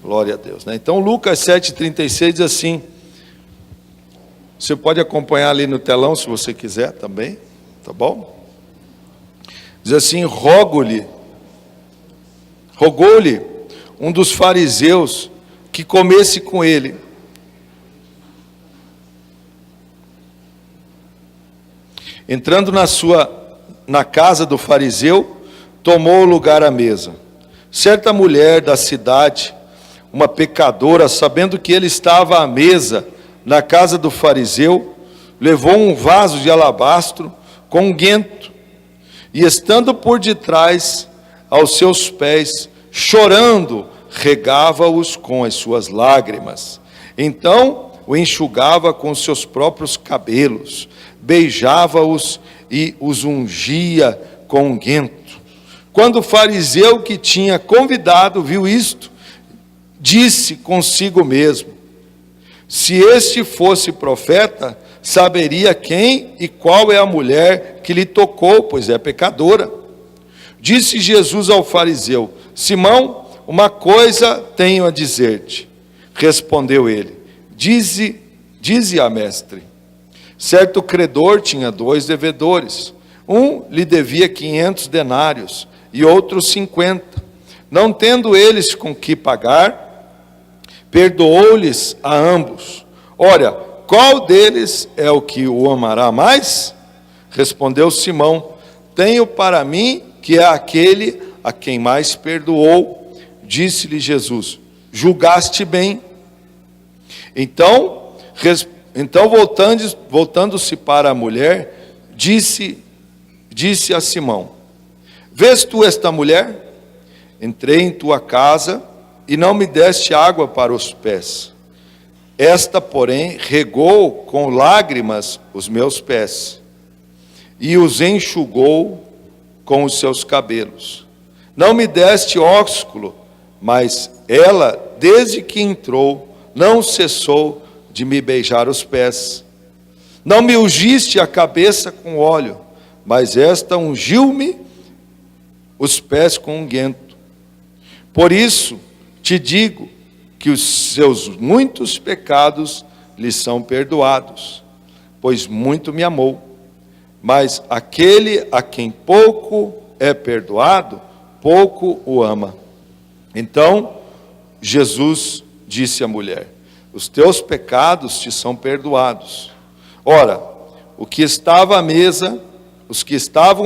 Glória a Deus, né? Então Lucas 7,36 diz assim, você pode acompanhar ali no telão se você quiser também, tá bom? Diz assim, rogou-lhe um dos fariseus que comesse com ele. Entrando na casa do fariseu, tomou lugar à mesa. Certa mulher da cidade, uma pecadora, sabendo que ele estava à mesa na casa do fariseu, levou um vaso de alabastro com unguento, e estando por detrás aos seus pés, chorando, regava-os com as suas lágrimas. Então o enxugava com os seus próprios cabelos, beijava-os e os ungia com unguento. Quando o fariseu que tinha convidado viu isto, disse consigo mesmo, se este fosse profeta, saberia quem e qual é a mulher que lhe tocou, pois é pecadora. Disse Jesus ao fariseu, Simão, uma coisa tenho a dizer-te. Respondeu ele, dize-a, mestre. Certo credor tinha 2 devedores. Um lhe devia 500 denários e outro 50. Não tendo eles com que pagar, perdoou-lhes a ambos. Ora, qual deles é o que o amará mais? Respondeu Simão, tenho para mim que é aquele a quem mais perdoou. Disse-lhe Jesus, julgaste bem. Então voltando-se para a mulher, disse a Simão, vês tu esta mulher? Entrei em tua casa e não me deste água para os pés. Esta, porém, regou com lágrimas os meus pés e os enxugou com os seus cabelos. Não me deste ósculo, mas ela, desde que entrou, não cessou de me beijar os pés. Não me ungiste a cabeça com óleo, mas esta ungiu-me os pés com unguento. Por isso te digo que os seus muitos pecados lhe são perdoados, pois muito me amou. Mas aquele a quem pouco é perdoado, pouco o ama. Então Jesus disse à mulher, os teus pecados te são perdoados. Ora, os que estavam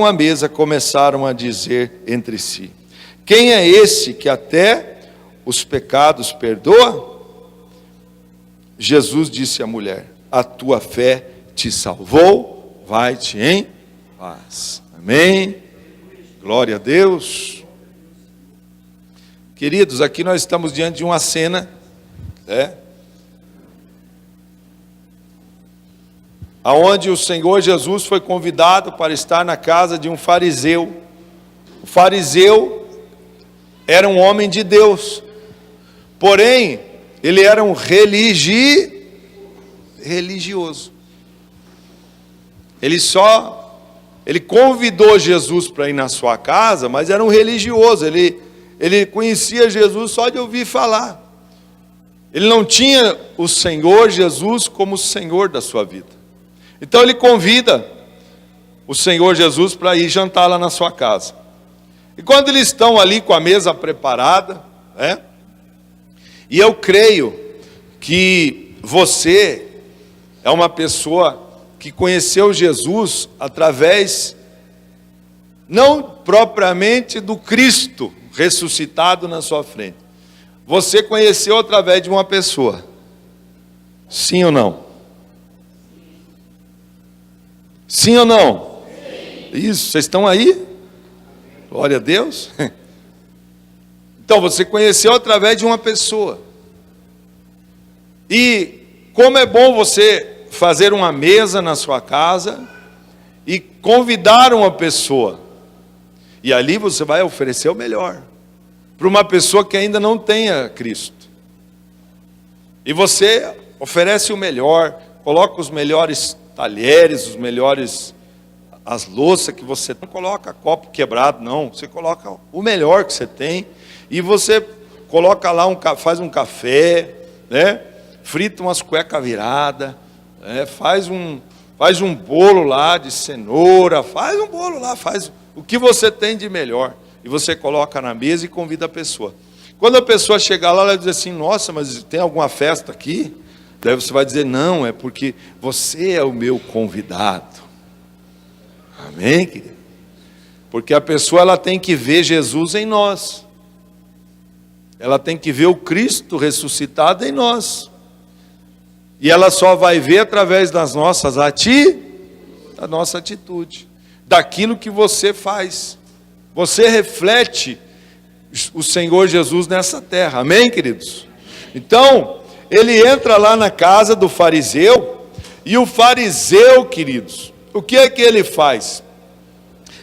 à mesa começaram a dizer entre si, quem é esse que até os pecados perdoa? Jesus disse à mulher, a tua fé te salvou, vai-te em paz. Amém? Glória a Deus. Queridos, aqui nós estamos diante de uma cena, aonde o Senhor Jesus foi convidado para estar na casa de um fariseu. O fariseu era um homem de Deus, porém, ele era um religioso. Ele convidou Jesus para ir na sua casa, mas era um religioso, ele conhecia Jesus só de ouvir falar. Ele não tinha o Senhor Jesus como o Senhor da sua vida. Então ele convida o Senhor Jesus para ir jantar lá na sua casa. E quando eles estão ali com a mesa preparada, e eu creio que você é uma pessoa que conheceu Jesus através, não propriamente do Cristo ressuscitado na sua frente. Você conheceu através de uma pessoa. Sim ou não? Sim ou não? Sim. Isso, vocês estão aí? Glória a Deus. Então, você conheceu através de uma pessoa. E como é bom você fazer uma mesa na sua casa e convidar uma pessoa. E ali você vai oferecer o melhor para uma pessoa que ainda não tenha Cristo. E você oferece o melhor, coloca os melhores talheres, as louças que você não coloca copo quebrado, não. Você coloca o melhor que você tem e você coloca lá, faz um café, né? Frita umas cuecas viradas, né? Faz um bolo lá de cenoura, faz um bolo lá, faz o que você tem de melhor. E você coloca na mesa e convida a pessoa. Quando a pessoa chegar lá, ela diz assim, nossa, mas tem alguma festa aqui? Daí você vai dizer, não, é porque você é o meu convidado. Amém, querido? Porque a pessoa ela tem que ver Jesus em nós. Ela tem que ver o Cristo ressuscitado em nós. E ela só vai ver através das nossas da nossa atitude, daquilo que você faz. Você reflete o Senhor Jesus nessa terra. Amém, queridos? Então, ele entra lá na casa do fariseu, e o fariseu, queridos, o que é que ele faz?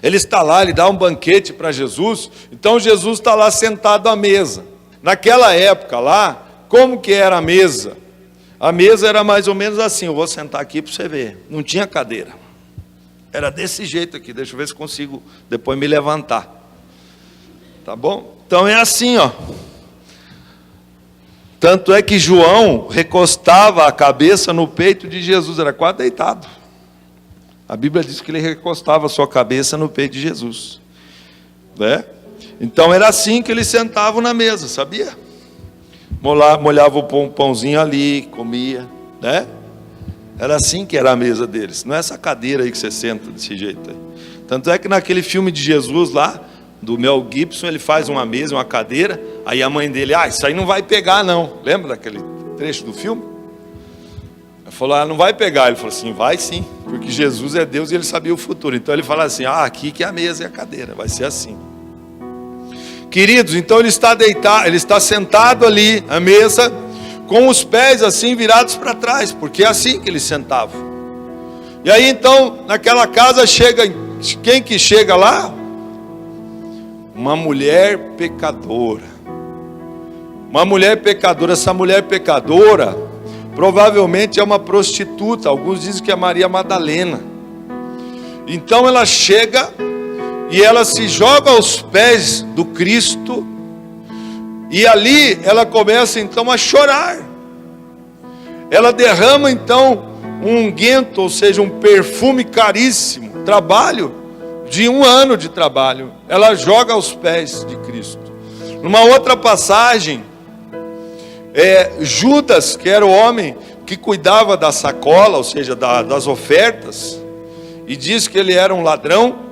Ele está lá, ele dá um banquete para Jesus. Então Jesus está lá sentado à mesa. Naquela época lá, como que era a mesa? A mesa era mais ou menos assim, eu vou sentar aqui para você ver. Não tinha cadeira. Era desse jeito aqui, deixa eu ver se consigo depois me levantar. Tá bom? Então é assim, ó. Tanto é que João recostava a cabeça no peito de Jesus, era quase deitado. A Bíblia diz que ele recostava a sua cabeça no peito de Jesus, né? Então era assim que eles sentavam na mesa, sabia? Molhava o pãozinho ali, comia, né? Era assim que era a mesa deles. Não é essa cadeira aí que você senta desse jeito aí. Tanto é que naquele filme de Jesus lá, do Mel Gibson, ele faz uma mesa, uma cadeira, aí a mãe dele, isso aí não vai pegar não. Lembra daquele trecho do filme? Ele falou, não vai pegar. Ele falou assim, vai sim, porque Jesus é Deus e ele sabia o futuro. Então ele fala assim, aqui que é a mesa e a cadeira, vai ser assim. Queridos, então ele está deitado, ele está sentado ali à mesa, com os pés assim virados para trás, porque é assim que ele sentava. E aí então, naquela casa chega, quem que chega lá? Uma mulher pecadora. Uma mulher pecadora. Essa mulher pecadora provavelmente é uma prostituta. Alguns dizem que é Maria Madalena. Então ela chega e ela se joga aos pés do Cristo, e ali ela começa então a chorar. Ela derrama então um unguento, ou seja, um perfume caríssimo, trabalho de 1 ano de trabalho, ela joga aos pés de Cristo. Numa outra passagem, Judas, que era o homem que cuidava da sacola, ou seja, das ofertas, e diz que ele era um ladrão.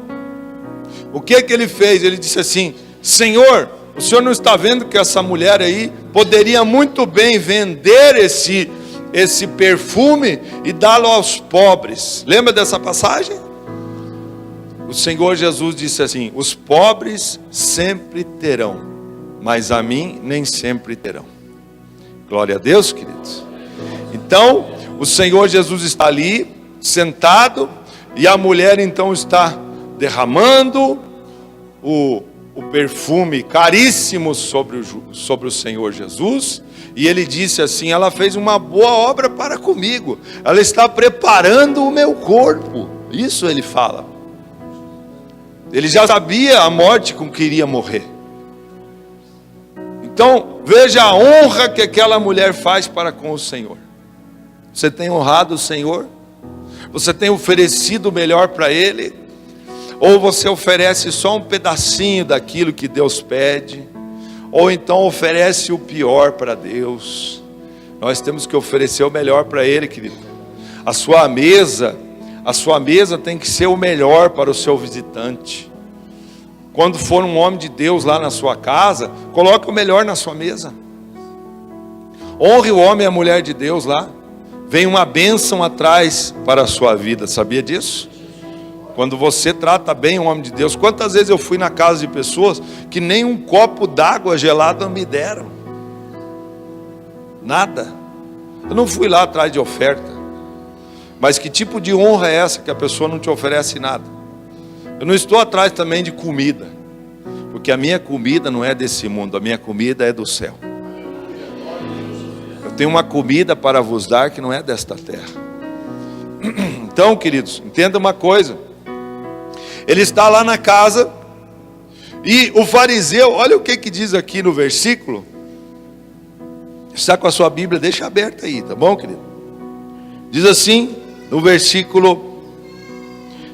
O que ele fez? Ele disse assim, Senhor, o Senhor não está vendo que essa mulher aí poderia muito bem vender esse perfume e dá-lo aos pobres? Lembra dessa passagem? O Senhor Jesus disse assim, os pobres sempre terão, mas a mim nem sempre terão. Glória a Deus, queridos. Então, o Senhor Jesus está ali, sentado, e a mulher então está derramando o perfume caríssimo sobre o Senhor Jesus. E ele disse assim, ela fez uma boa obra para comigo, ela está preparando o meu corpo. Isso ele fala. Ele já sabia a morte com que iria morrer. Então veja a honra que aquela mulher faz para com o Senhor. Você tem honrado o Senhor? Você tem oferecido o melhor para Ele? Ou você oferece só um pedacinho daquilo que Deus pede? Ou então oferece o pior para Deus? Nós temos que oferecer o melhor para Ele, querido. A sua mesa tem que ser o melhor para o seu visitante. Quando for um homem de Deus lá na sua casa, coloque o melhor na sua mesa. Honre o homem e a mulher de Deus lá. Vem uma bênção atrás para a sua vida, sabia disso? Quando você trata bem o homem de Deus. Quantas vezes eu fui na casa de pessoas que nem um copo d'água gelada me deram? Nada. Eu não fui lá atrás de oferta. Mas que tipo de honra é essa que a pessoa não te oferece nada? Eu não estou atrás também de comida, porque a minha comida não é desse mundo, a minha comida é do céu. Eu tenho uma comida para vos dar que não é desta terra. Então, queridos, entenda uma coisa. Ele está lá na casa, e o fariseu, olha o que diz aqui no versículo, Está com a sua Bíblia, deixa aberta aí, tá bom, querido? Diz assim, no versículo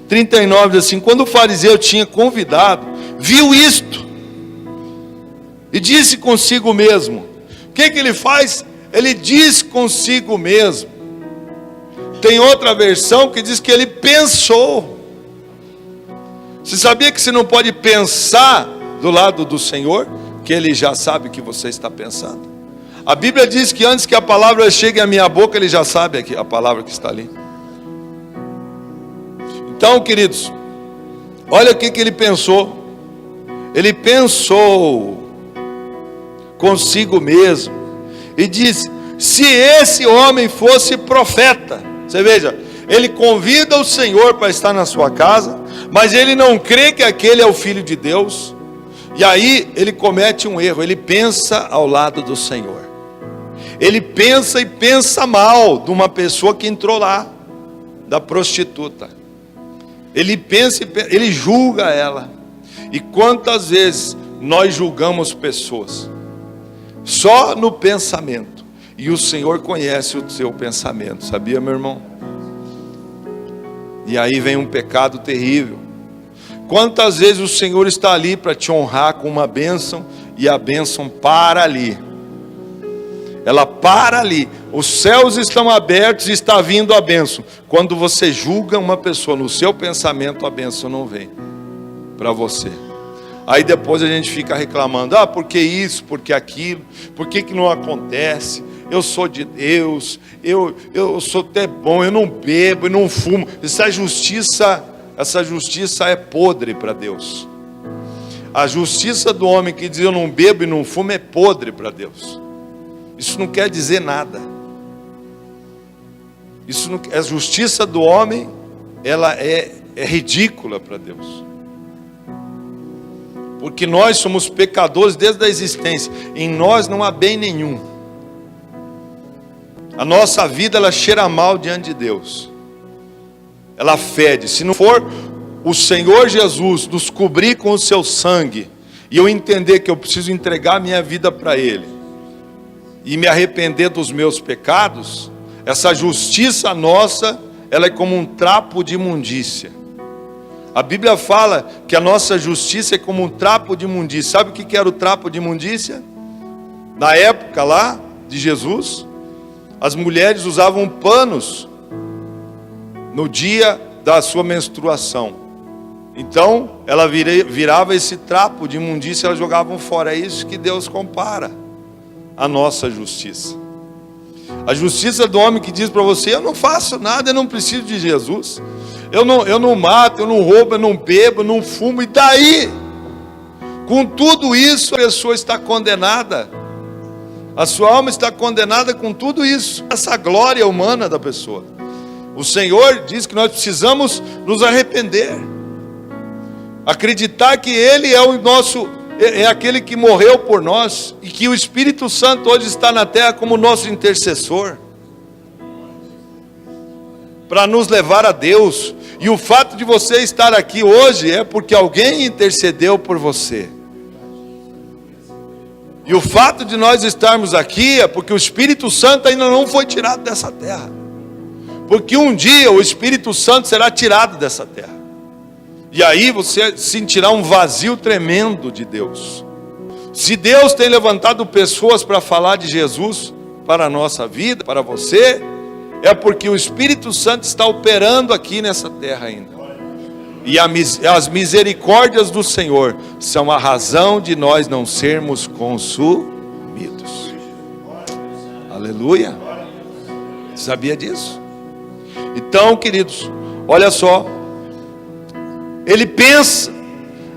39, diz assim: quando o fariseu tinha convidado, viu isto, e disse consigo mesmo. O que ele faz? Ele diz consigo mesmo. Tem outra versão que diz que ele pensou. Você sabia que você não pode pensar do lado do Senhor, que Ele já sabe o que você está pensando? A Bíblia diz que antes que a palavra chegue à minha boca, Ele já sabe a palavra que está ali. Então, queridos, olha o que ele pensou. Ele pensou consigo mesmo e disse: se esse homem fosse profeta. Você veja, ele convida o Senhor para estar na sua casa, mas ele não crê que aquele é o Filho de Deus. E aí ele comete um erro. Ele pensa ao lado do Senhor. Ele pensa e pensa mal de uma pessoa que entrou lá, da prostituta. Ele pensa e ele julga ela. E quantas vezes nós julgamos pessoas só no pensamento, e o Senhor conhece o seu pensamento, sabia, meu irmão? E aí vem um pecado terrível. Quantas vezes o Senhor está ali para te honrar com uma bênção, e a bênção para ali. Ela para ali. Os céus estão abertos e está vindo a bênção. Quando você julga uma pessoa no seu pensamento, a bênção não vem para você. Aí depois a gente fica reclamando: ah, por que isso, por que aquilo, por que não acontece? Eu sou de Deus, eu sou até bom, eu não bebo, eu não fumo. Essa justiça é podre para Deus. A justiça do homem que diz eu não bebo e não fumo é podre para Deus. Isso não quer dizer nada. A justiça do homem, ela é ridícula para Deus. Porque nós somos pecadores desde a existência. Em nós não há bem nenhum. A nossa vida, ela cheira mal diante de Deus. Ela fede. Se não for o Senhor Jesus nos cobrir com o seu sangue, e eu entender que eu preciso entregar minha vida para Ele, e me arrepender dos meus pecados, essa justiça nossa, ela é como um trapo de imundícia. A Bíblia fala que a nossa justiça é como um trapo de imundícia. Sabe o que era o trapo de imundícia? Na época lá de Jesus, as mulheres usavam panos no dia da sua menstruação. Então, ela virava esse trapo de imundícia e elas jogavam fora. É isso que Deus compara a nossa justiça. A justiça do homem que diz para você: eu não faço nada, eu não preciso de Jesus. Eu não mato, eu não roubo, eu não bebo, eu não fumo. E daí? Com tudo isso, a pessoa está condenada. A sua alma está condenada com tudo isso. Essa glória humana da pessoa. O Senhor diz que nós precisamos nos arrepender. Acreditar que Ele é o nosso... é aquele que morreu por nós, e que o Espírito Santo hoje está na terra como nosso intercessor, para nos levar a Deus. E o fato de você estar aqui hoje é porque alguém intercedeu por você. E o fato de nós estarmos aqui é porque o Espírito Santo ainda não foi tirado dessa terra. Porque um dia o Espírito Santo será tirado dessa terra. E aí você sentirá um vazio tremendo de Deus. Se Deus tem levantado pessoas para falar de Jesus para a nossa vida, para você, é porque o Espírito Santo está operando aqui nessa terra ainda. E as misericórdias do Senhor são a razão de nós não sermos consumidos. Aleluia. Sabia disso? Então, queridos, olha só. Ele pensa,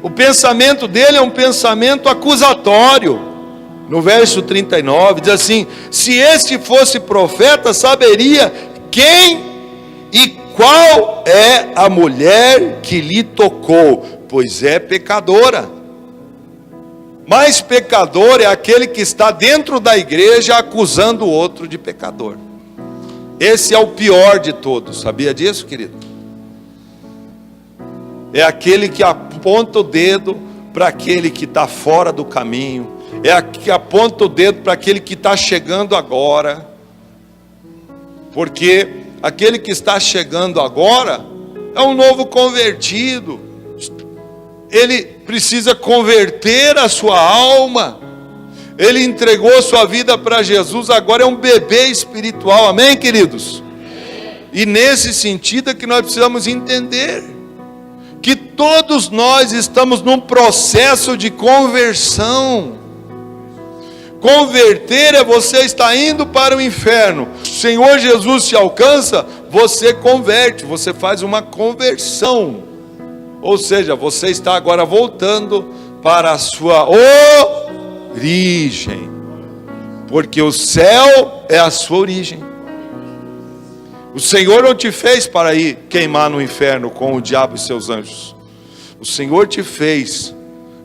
o pensamento dele é um pensamento acusatório. No verso 39 diz assim: se este fosse profeta, saberia quem e qual é a mulher que lhe tocou, pois é pecadora. Mas pecador é aquele que está dentro da igreja acusando o outro de pecador. Esse é o pior de todos, sabia disso, querido? É aquele que aponta o dedo para aquele que está fora do caminho. é a que aponta o dedo para aquele que está chegando agora, porque aquele que está chegando agora é um novo convertido. Ele precisa converter a sua alma. Ele entregou sua vida para Jesus, agora é um bebê espiritual, amém, queridos? E nesse sentido é que nós precisamos entender que todos nós estamos num processo de conversão. Converter é você estar indo para o inferno. O Senhor Jesus te alcança, você converte, você faz uma conversão. Ou seja, você está agora voltando para a sua origem. Porque o céu é a sua origem. O Senhor não te fez para ir queimar no inferno com o diabo e seus anjos. O Senhor te fez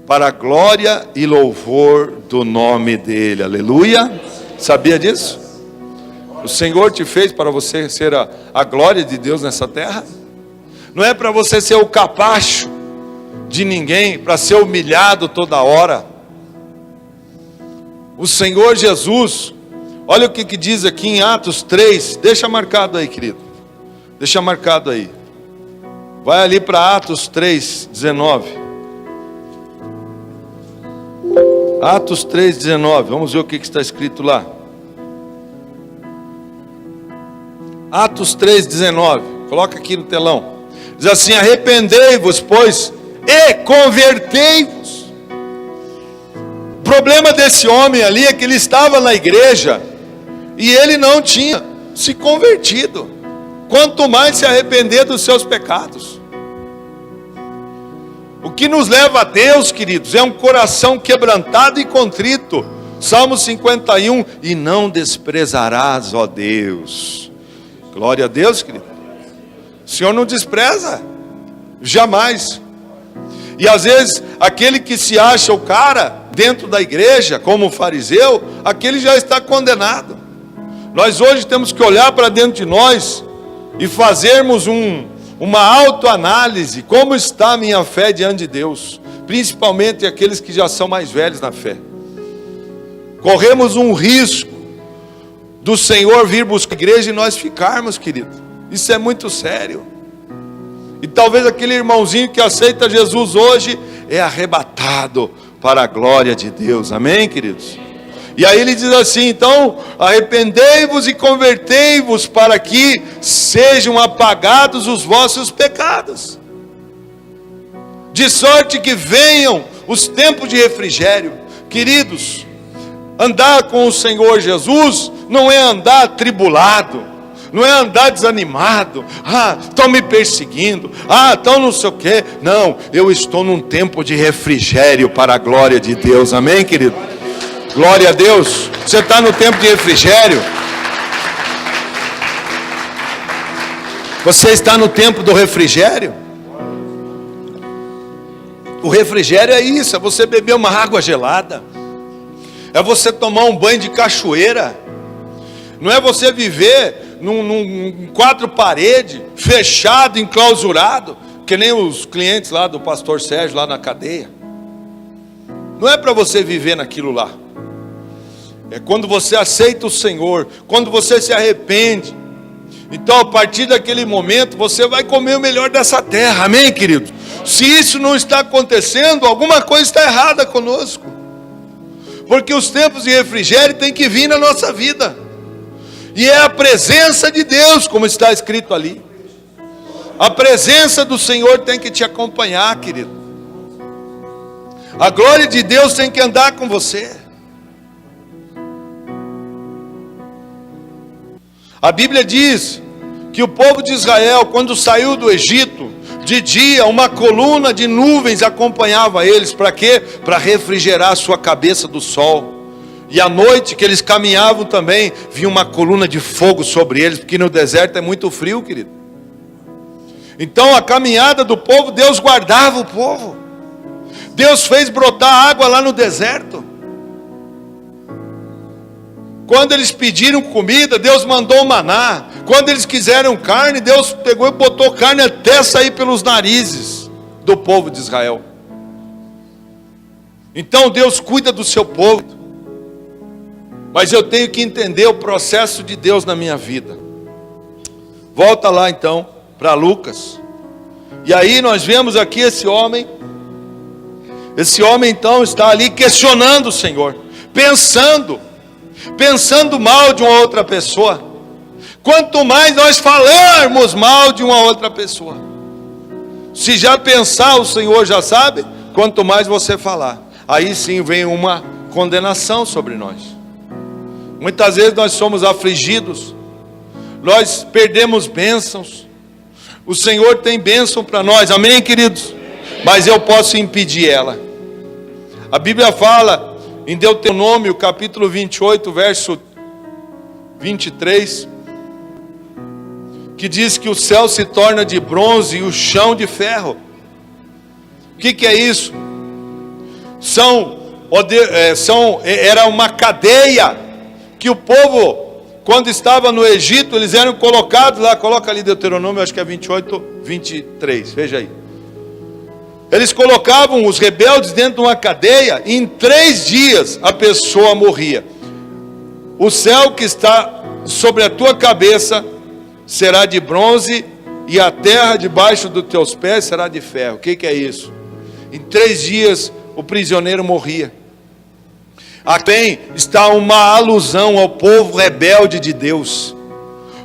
para a glória e louvor do nome dEle. Aleluia. Sabia disso? O Senhor te fez para você ser a glória de Deus nessa terra. Não é para você ser o capacho de ninguém, para ser humilhado toda hora. O Senhor Jesus, olha o que diz aqui em Atos 3, deixa marcado aí, querido. Deixa marcado aí. Vai ali para Atos 3, 19. Atos 3, 19. Vamos ver o que está escrito lá. Atos 3, 19. Coloca aqui no telão. Diz assim: arrependei-vos, pois, e convertei-vos. O problema desse homem ali é que ele estava na igreja e ele não tinha se convertido. Quanto mais se arrepender dos seus pecados. O que nos leva a Deus, queridos, é um coração quebrantado e contrito. Salmo 51, e não desprezarás, ó Deus. Glória a Deus, querido. O Senhor não despreza, jamais. E às vezes, aquele que se acha o cara dentro da igreja, como um fariseu, aquele já está condenado. Nós hoje temos que olhar para dentro de nós e fazermos uma autoanálise. Como está a minha fé diante de Deus? Principalmente aqueles que já são mais velhos na fé. Corremos um risco do Senhor vir buscar a igreja e nós ficarmos, querido. Isso é muito sério. E talvez aquele irmãozinho que aceita Jesus hoje é arrebatado para a glória de Deus. Amém, queridos? E aí ele diz assim: então arrependei-vos e convertei-vos, para que sejam apagados os vossos pecados, de sorte que venham os tempos de refrigério. Queridos, andar com o Senhor Jesus não é andar atribulado, não é andar desanimado. Estão me perseguindo, estão não sei o quê. Não, eu estou num tempo de refrigério para a glória de Deus. Amém, querido? Glória a Deus. Você está no tempo de refrigério? Você está no tempo do refrigério? O refrigério é isso, é você beber uma água gelada, é você tomar um banho de cachoeira. Não é você viver num quatro paredes, fechado, enclausurado, que nem os clientes lá do pastor Sérgio, lá na cadeia. Não é para você viver naquilo lá. É quando você aceita o Senhor, quando você se arrepende. Então, a partir daquele momento, você vai comer o melhor dessa terra. Amém, querido? Se isso não está acontecendo, alguma coisa está errada conosco. Porque os tempos de refrigério têm que vir na nossa vida. E é a presença de Deus, como está escrito ali. A presença do Senhor tem que te acompanhar, querido. A glória de Deus tem que andar com você. A Bíblia diz que o povo de Israel, quando saiu do Egito, de dia uma coluna de nuvens acompanhava eles. Para quê? Para refrigerar a sua cabeça do sol. E à noite que eles caminhavam também, vinha uma coluna de fogo sobre eles, porque no deserto é muito frio, querido. Então a caminhada do povo, Deus guardava o povo. Deus fez brotar água lá no deserto. Quando eles pediram comida, Deus mandou maná. Quando eles quiseram carne, Deus pegou e botou carne até sair pelos narizes do povo de Israel. Então Deus cuida do seu povo, mas eu tenho que entender o processo de Deus na minha vida. Volta lá então para Lucas. E aí nós vemos aqui esse homem então está ali questionando o Senhor, pensando mal de uma outra pessoa. Quanto mais nós falarmos mal de uma outra pessoa, se já pensar, o Senhor já sabe, quanto mais você falar, aí sim vem uma condenação sobre nós. Muitas vezes nós somos afligidos, nós perdemos bênçãos. O Senhor tem bênção para nós, amém, queridos? Mas eu posso impedir ela. A Bíblia fala em Deuteronômio capítulo 28, verso 23, que diz que o céu se torna de bronze e o chão de ferro. O que é isso? Era uma cadeia que o povo, quando estava no Egito, eles eram colocados lá. Coloca ali Deuteronômio, acho que é 28, 23, veja aí. Eles colocavam os rebeldes dentro de uma cadeia, e em 3 dias a pessoa morria. O céu que está sobre a tua cabeça será de bronze, e a terra debaixo dos teus pés será de ferro. O que é isso? Em 3 dias o prisioneiro morria. Aqui está uma alusão ao povo rebelde de Deus.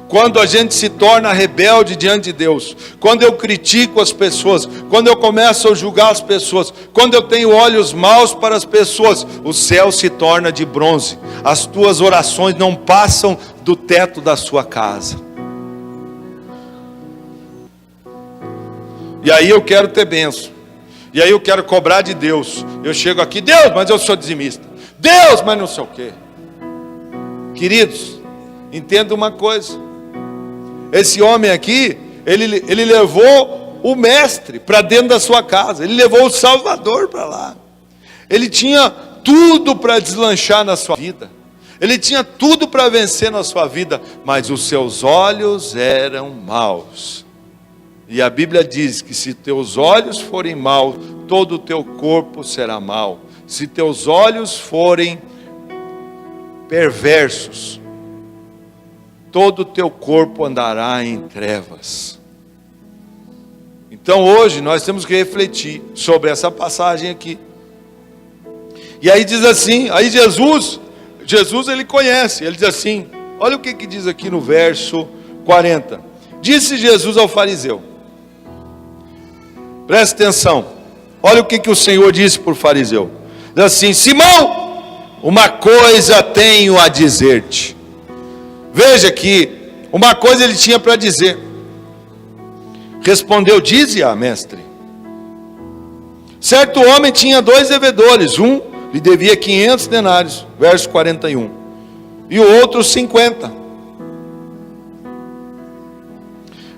Quando a gente se torna rebelde diante de Deus, quando eu critico as pessoas, quando eu começo a julgar as pessoas, quando eu tenho olhos maus para as pessoas, o céu se torna de bronze. As tuas orações não passam do teto da sua casa. E aí eu quero ter bênção, e aí eu quero cobrar de Deus. Eu chego aqui, Deus, mas eu sou dizimista, Deus, mas não sei o quê. Queridos, entenda uma coisa. Esse homem aqui, ele levou o mestre para dentro da sua casa, ele levou o Salvador para lá. Ele tinha tudo para deslanchar na sua vida, ele tinha tudo para vencer na sua vida, mas os seus olhos eram maus. E a Bíblia diz que se teus olhos forem maus, todo o teu corpo será mau. Se teus olhos forem perversos, todo o teu corpo andará em trevas. Então hoje nós temos que refletir sobre essa passagem aqui. E aí diz assim, aí Jesus ele conhece, ele diz assim, olha o que diz aqui no verso 40. Disse Jesus ao fariseu, preste atenção, olha o que o Senhor disse para o fariseu. Diz assim, Simão, uma coisa tenho a dizer-te. Veja que uma coisa ele tinha para dizer. Respondeu, dize-a, mestre. Certo homem tinha 2 devedores, um lhe devia 500 denários, verso 41, e o outro 50.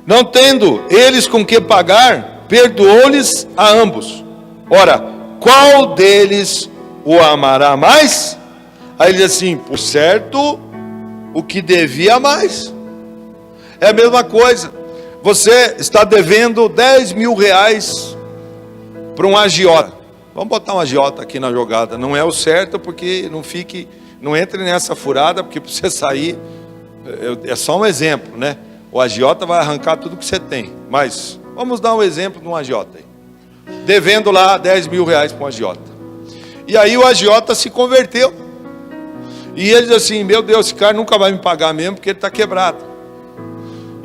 Não tendo eles com que pagar, perdoou-lhes a ambos. Ora, qual deles o amará mais? Aí ele diz assim, por certo, o que devia mais. É a mesma coisa. Você está devendo 10 mil reais para um agiota. Vamos botar um agiota aqui na jogada. Não é o certo, porque não entre nessa furada, porque para você sair, é só um exemplo, né? O agiota vai arrancar tudo que você tem. Mas vamos dar um exemplo de um agiota aí. Devendo lá 10 mil reais para um agiota. E aí o agiota se converteu. E ele diz assim, meu Deus, esse cara nunca vai me pagar mesmo, porque ele está quebrado.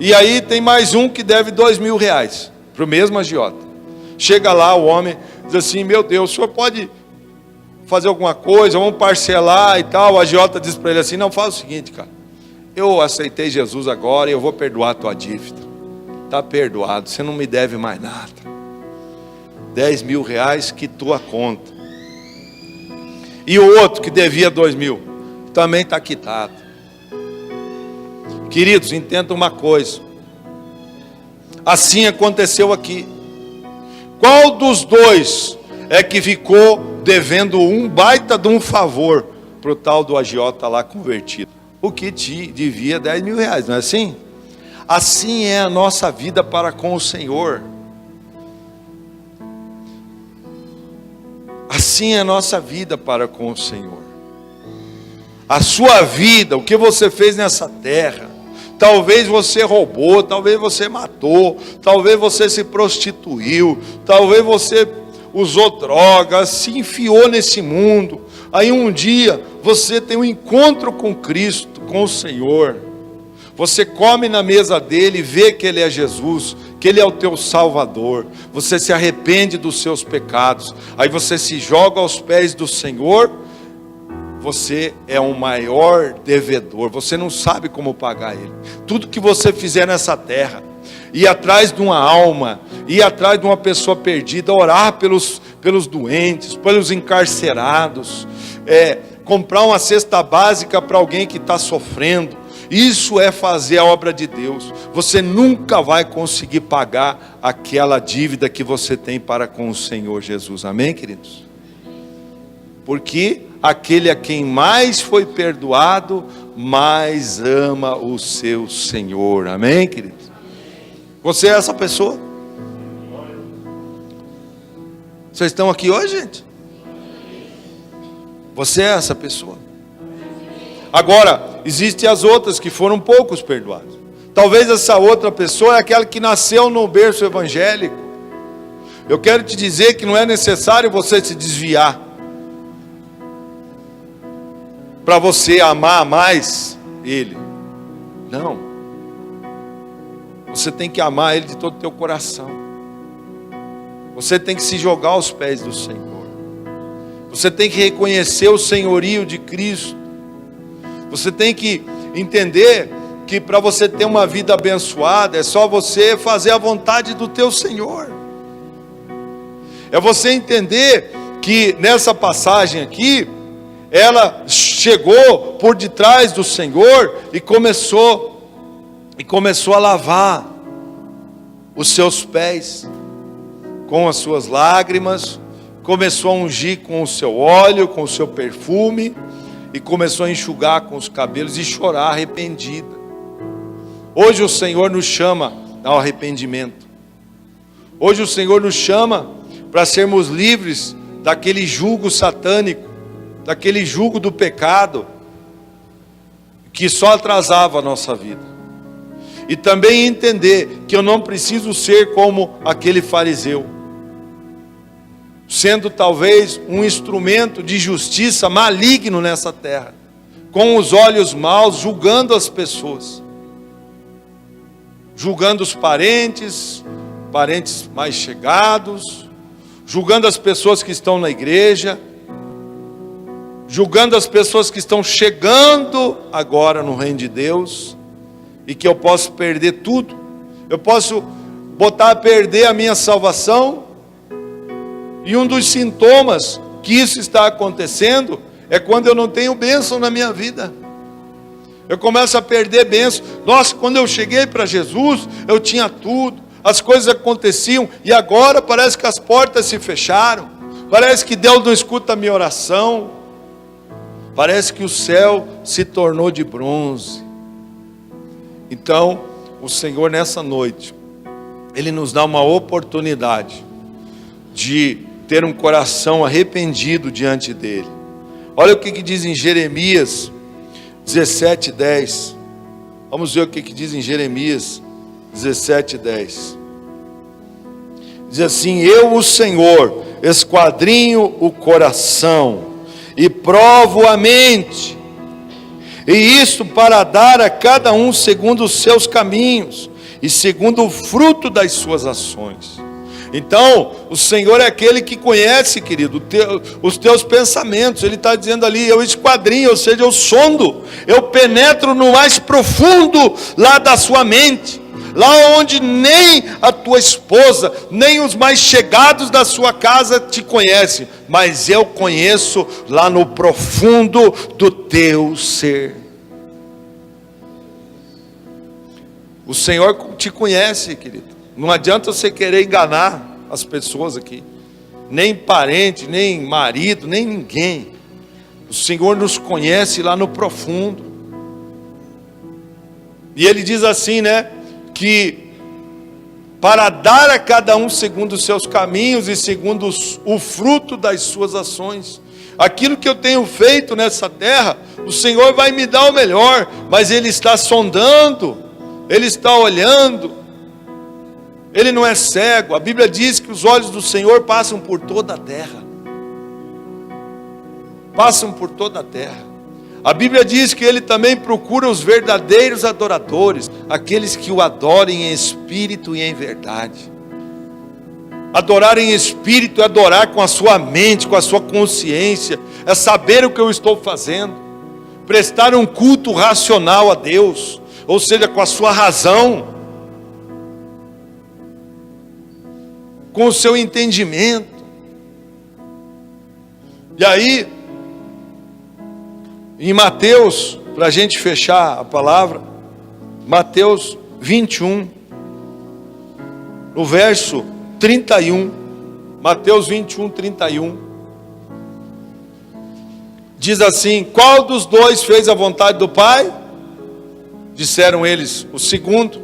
E aí tem mais um que deve 2 mil reais para o mesmo agiota. Chega lá o homem, diz assim, meu Deus, o senhor pode fazer alguma coisa, vamos parcelar e tal. O agiota diz para ele assim, não, faz o seguinte, cara, eu aceitei Jesus agora e eu vou perdoar a tua dívida. Está perdoado, você não me deve mais nada. 10 mil reais, quitou a conta. E o outro que devia 2 mil, também está quitado. Queridos, entendam uma coisa. Assim aconteceu aqui. Qual dos dois é que ficou devendo um baita de um favor para o tal do agiota lá convertido? O que te devia 10 mil reais, não é assim? Assim é a nossa vida para com o Senhor. Assim é a nossa vida para com o Senhor. A sua vida, o que você fez nessa terra, talvez você roubou, talvez você matou, talvez você se prostituiu, talvez você usou drogas, se enfiou nesse mundo. Aí um dia você tem um encontro com Cristo, com o Senhor. Você come na mesa dele, vê que ele é Jesus, que ele é o teu Salvador. Você se arrepende dos seus pecados. Aí você se joga aos pés do Senhor. Você é um maior devedor. Você não sabe como pagar ele. Tudo que você fizer nessa terra, ir atrás de uma alma, ir atrás de uma pessoa perdida, orar pelos doentes, pelos encarcerados, comprar uma cesta básica para alguém que está sofrendo. Isso é fazer a obra de Deus. Você nunca vai conseguir pagar aquela dívida que você tem para com o Senhor Jesus. Amém, queridos? Porque aquele a quem mais foi perdoado, mais ama o seu Senhor. Amém, queridos? Você é essa pessoa? Vocês estão aqui hoje, gente? Você é essa pessoa? Agora, existem as outras que foram poucos perdoados. Talvez essa outra pessoa é aquela que nasceu no berço evangélico. Eu quero te dizer que não é necessário você se desviar para você amar mais ele. Não. Você tem que amar ele de todo o teu coração. Você tem que se jogar aos pés do Senhor. Você tem que reconhecer o senhorio de Cristo. Você tem que entender que para você ter uma vida abençoada, é só você fazer a vontade do teu Senhor. É você entender que nessa passagem aqui, ela chegou por detrás do Senhor e começou a lavar os seus pés com as suas lágrimas, começou a ungir com o seu óleo, com o seu perfume, e começou a enxugar com os cabelos e chorar arrependida. Hoje o Senhor nos chama ao arrependimento. Hoje o Senhor nos chama para sermos livres daquele jugo satânico, daquele jugo do pecado, que só atrasava a nossa vida. E também entender que eu não preciso ser como aquele fariseu, sendo talvez um instrumento de justiça maligno nessa terra, com os olhos maus, julgando as pessoas, julgando os parentes mais chegados, julgando as pessoas que estão na igreja, julgando as pessoas que estão chegando agora no reino de Deus, e que eu posso perder tudo. Eu posso botar a perder a minha salvação. E um dos sintomas que isso está acontecendo é quando eu não tenho bênção na minha vida. Eu começo a perder bênção. Nossa, quando eu cheguei para Jesus, eu tinha tudo, as coisas aconteciam, e agora parece que as portas se fecharam, parece que Deus não escuta a minha oração, parece que o céu se tornou de bronze. Então, o Senhor nessa noite, Ele nos dá uma oportunidade de ter um coração arrependido diante dele. Olha o que diz em Jeremias 17:10. Vamos ver o que diz em Jeremias 17:10. Diz assim: eu, o Senhor, esquadrinho o coração e provo a mente, e isto para dar a cada um segundo os seus caminhos e segundo o fruto das suas ações. Então, o Senhor é aquele que conhece, querido, os teus pensamentos. Ele está dizendo ali: eu esquadrinho, ou seja, eu sondo, eu penetro no mais profundo lá da sua mente, lá onde nem a tua esposa, nem os mais chegados da sua casa te conhecem, mas eu conheço lá no profundo do teu ser. O Senhor te conhece, querido. Não adianta você querer enganar as pessoas aqui, nem parente, nem marido, nem ninguém. O Senhor nos conhece lá no profundo. E Ele diz assim, né, que para dar a cada um segundo os seus caminhos e segundo o fruto das suas ações. Aquilo que eu tenho feito nessa terra, o Senhor vai me dar o melhor, mas Ele está sondando, Ele está olhando, Ele não é cego. A Bíblia diz que os olhos do Senhor passam por toda a terra. Passam por toda a terra. A Bíblia diz que Ele também procura os verdadeiros adoradores, aqueles que o adorem em espírito e em verdade. Adorar em espírito é adorar com a sua mente, com a sua consciência, é saber o que eu estou fazendo, prestar um culto racional a Deus, ou seja, com a sua razão, com o seu entendimento. E aí, em Mateus, para a gente fechar a palavra, Mateus 21, no verso 31, Mateus 21, 31, diz assim: qual dos dois fez a vontade do Pai? Disseram eles, o segundo.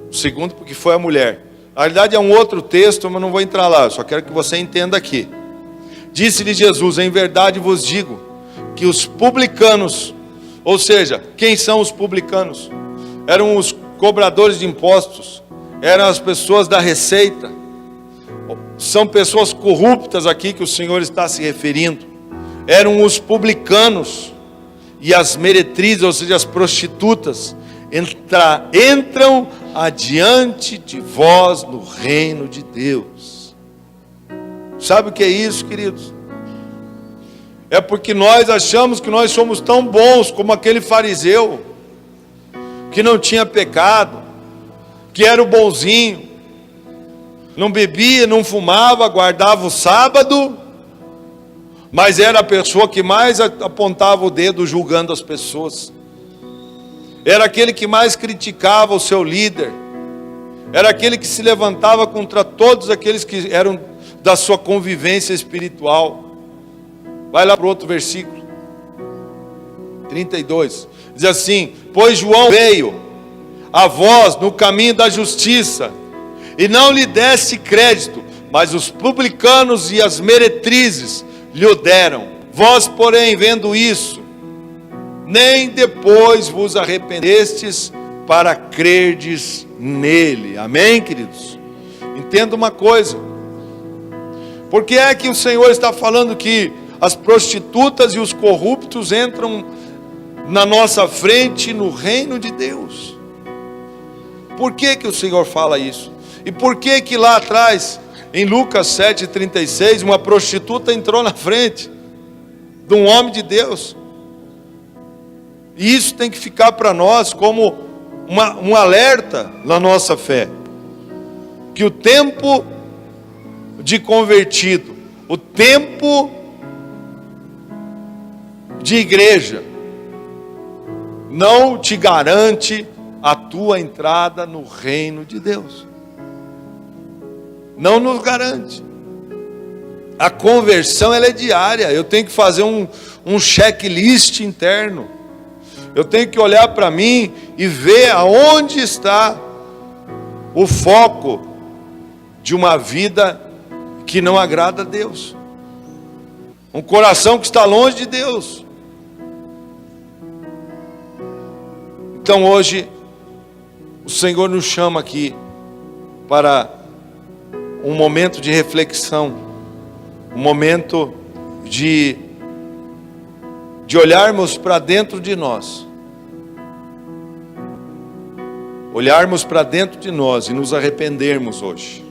O segundo porque foi a mulher. Na realidade é um outro texto, mas não vou entrar lá, só quero que você entenda aqui. Disse-lhe Jesus: em verdade vos digo, que os publicanos, ou seja, quem são os publicanos? Eram os cobradores de impostos, eram as pessoas da receita, são pessoas corruptas aqui que o Senhor está se referindo. Eram os publicanos e as meretrizes, ou seja, as prostitutas, entram adiante de vós no reino de Deus. Sabe o que é isso, queridos? É porque nós achamos que nós somos tão bons como aquele fariseu, que não tinha pecado, que era o bonzinho, não bebia, não fumava, guardava o sábado, mas era a pessoa que mais apontava o dedo julgando as pessoas. Era aquele que mais criticava o seu líder, era aquele que se levantava contra todos aqueles que eram da sua convivência espiritual. Vai lá para o outro versículo, 32, diz assim: pois João veio a vós no caminho da justiça, e não lhe desse crédito, mas os publicanos e as meretrizes lhe o deram. Vós, porém, vendo isso, nem depois vos arrependestes para crerdes nele. Amém, queridos? Entenda uma coisa: por que é que o Senhor está falando que as prostitutas e os corruptos entram na nossa frente no reino de Deus? Por que que o Senhor fala isso? E por que que lá atrás, em Lucas 7,36, uma prostituta entrou na frente de um homem de Deus? E isso tem que ficar para nós como um alerta na nossa fé, que o tempo de convertido, o tempo de igreja, não te garante a tua entrada no reino de Deus. Não nos garante. A conversão, ela é diária. Eu tenho que fazer um checklist interno. Eu tenho que olhar para mim e ver aonde está o foco de uma vida que não agrada a Deus. Um coração que está longe de Deus. Então hoje, o Senhor nos chama aqui para um momento de reflexão, um momento de olharmos para dentro de nós, olharmos para dentro de nós e nos arrependermos hoje.